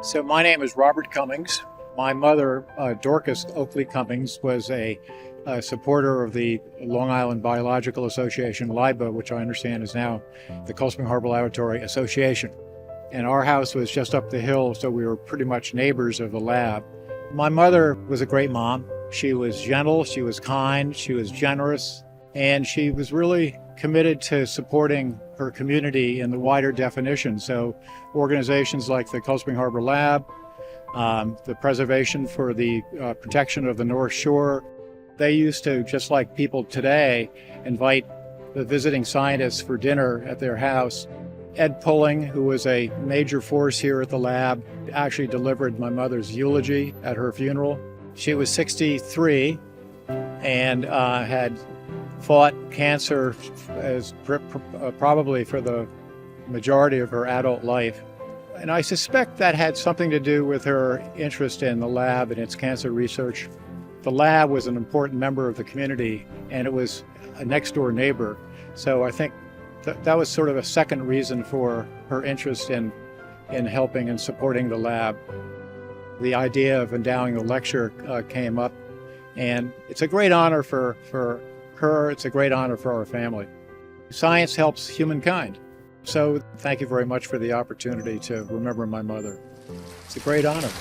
So my name is Robert Cummings. My mother, Dorcas Cummings, was a supporter of the Long Island Biological Association, LIBA, which I understand is now the Cold Spring Harbor Laboratory Association. And our house was just up the hill, so we were pretty much neighbors of the lab. My mother was a great mom. She was gentle, she was kind, she was generous, and she was really committed to supporting her community in the wider definition. So organizations like the Cold Spring Harbor Lab, the preservation for the protection of the North Shore, they used to, just like people today, invite the visiting scientists for dinner at their house. Ed Pulling, who was a major force here at the lab, actually delivered my mother's eulogy at her funeral. She was 63 and had fought cancer as probably for the majority of her adult life. And I suspect that had something to do with her interest in the lab and its cancer research. The lab was an important member of the community, and it was a next-door neighbor. So I think that was sort of a second reason for her interest in helping and supporting the lab. The idea of endowing the lecture came up, and it's a great honor for her, it's a great honor for our family. Science helps humankind. So thank you very much for the opportunity to remember my mother. It's a great honor.